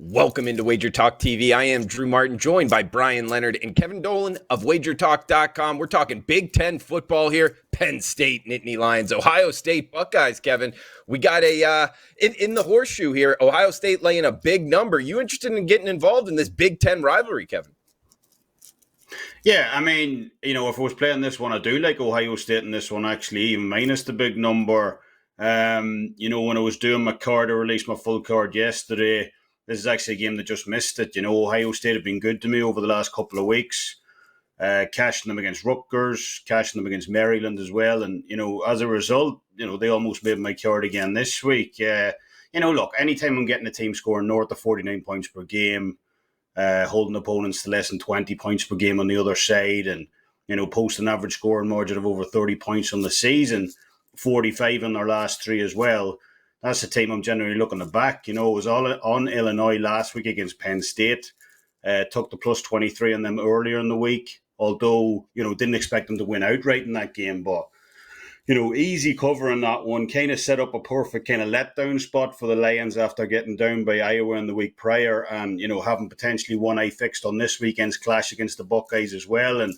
Welcome into WagerTalk TV. I am Drew Martin, joined by Brian Leonard and Kevin Dolan of WagerTalk.com. We're talking Big Ten football here. Penn State Nittany Lions, Ohio State Buckeyes. Kevin, we got in the horseshoe here. Ohio State laying a big number. You interested in getting involved in this Big Ten rivalry, Kevin? Yeah, I mean, if I was playing this one, I do like Ohio State in this one, actually, even minus the big number. When I was doing my card, I released my full card yesterday. This is actually a game that just missed it. Ohio State have been good to me over the last couple of weeks. Cashing them against Rutgers, cashing them against Maryland as well. And, as a result, they almost made my card again this week. Look, anytime I'm getting a team scoring north of 49 points per game, holding opponents to less than 20 points per game on the other side, and, post an average scoring margin of over 30 points on the season, 45 in their last three as well. That's the team I'm generally looking to back. It was all on Illinois last week against Penn State. Took the plus 23 on them earlier in the week, although, didn't expect them to win outright in that game. But, easy cover in that one. Kind of set up a perfect kind of letdown spot for the Lions after getting down by Iowa in the week prior and, having potentially one eye fixed on this weekend's clash against the Buckeyes as well. And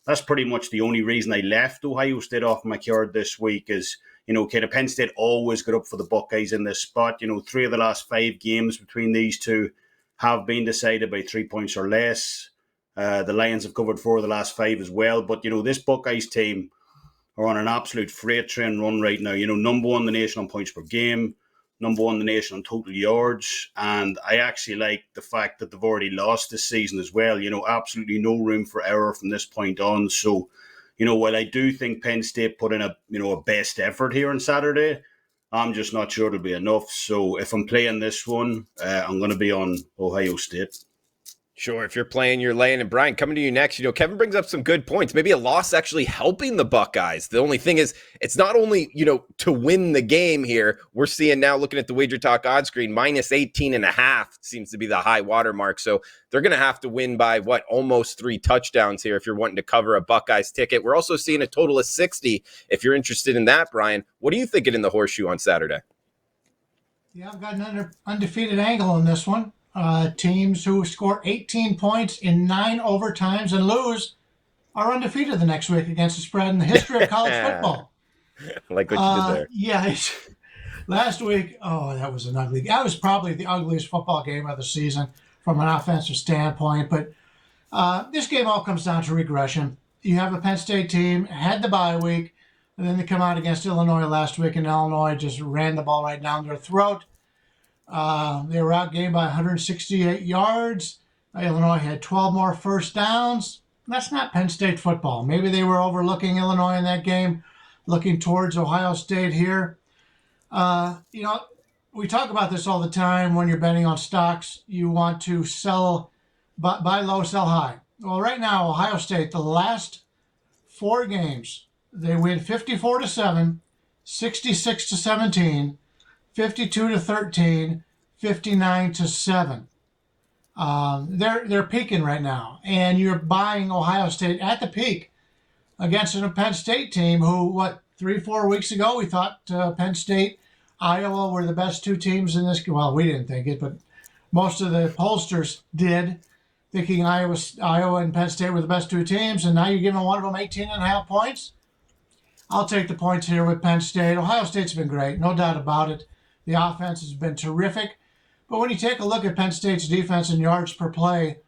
that's pretty much the only reason I left Ohio State off my card this week is, Penn State always got up for the Buckeyes in this spot. 3 of the last 5 games between these two have been decided by 3 points or less. The Lions have covered 4 of the last 5 as well. But, this Buckeyes team are on an absolute freight train run right now. Number 1 in the nation on points per game, number 1 in the nation on total yards. And I actually like the fact that they've already lost this season as well. Absolutely no room for error from this point on. So, while I do think Penn State put in a best effort here on Saturday, I'm just not sure it'll be enough. So if I'm playing this one, I'm going to be on Ohio State. Sure, if you're playing, you're laying. And Brian, coming to you next, Kevin brings up some good points. Maybe a loss actually helping the Buckeyes. The only thing is, it's not only, to win the game here. We're seeing now, looking at the WagerTalk odds screen, minus 18.5 seems to be the high water mark. So they're going to have to win by, almost 3 touchdowns here if you're wanting to cover a Buckeyes ticket. We're also seeing a total of 60 if you're interested in that, Brian. What are you thinking in the horseshoe on Saturday? Yeah, I've got an undefeated angle on this one. Teams who score 18 points in 9 overtimes and lose are undefeated the next week against the spread in the history of college football. Like what you did there. Yeah, last week, that was an ugly. That was probably the ugliest football game of the season from an offensive standpoint. But this game all comes down to regression. You have a Penn State team, had the bye week, and then they come out against Illinois last week, and Illinois just ran the ball right down their throat. They were outgained by 168 yards. Illinois had 12 more first downs. That's not Penn State football. Maybe they were overlooking Illinois in that game, looking towards Ohio State here. We talk about this all the time when you're betting on stocks. You want to buy low, sell high. Well, right now, Ohio State, the last 4 games, they win 54-7, 66-17, 52-13, 59-7. They're peaking right now, and you're buying Ohio State at the peak against a Penn State team who, 3-4 weeks ago, we thought Penn State, Iowa were the best 2 teams in this. Well, we didn't think it, but most of the pollsters did, thinking Iowa and Penn State were the best 2 teams, and now you're giving one of them 18.5 points. I'll take the points here with Penn State. Ohio State's been great, no doubt about it. The offense has been terrific. But when you take a look at Penn State's defense and yards per play,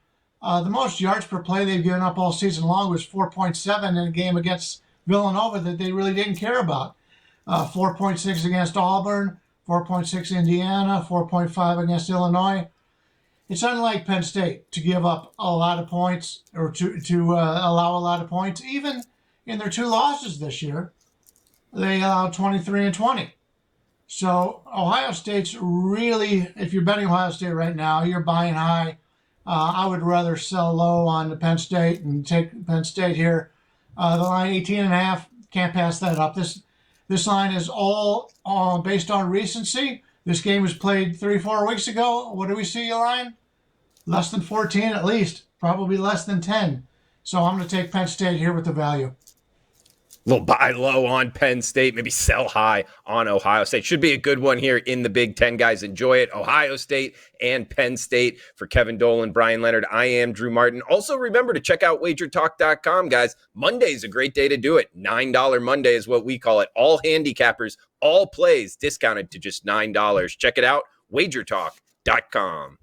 the most yards per play they've given up all season long was 4.7 in a game against Villanova that they really didn't care about. 4.6 against Auburn, 4.6 Indiana, 4.5 against Illinois. It's unlike Penn State to give up a lot of points or to allow a lot of points. Even in their 2 losses this year, they allowed 23 and 20. So Ohio State's really, if you're betting Ohio State right now, you're buying high. I would rather sell low on the Penn State and take Penn State here. The line 18.5, can't pass that up. This line is all based on recency. This game was played 3-4 weeks ago. What do we see, line? Less than 14 at least, probably less than 10. So I'm going to take Penn State here with the value. little buy low on Penn State, maybe sell high on Ohio State. Should be a good one here in the Big Ten, guys. Enjoy it. Ohio State and Penn State. For Kevin Dolan, Brian Leonard, I am Drew Martin. Also, remember to check out WagerTalk.com, guys. Monday is a great day to do it. $9 Monday is what we call it. All handicappers, all plays discounted to just $9. Check it out, WagerTalk.com.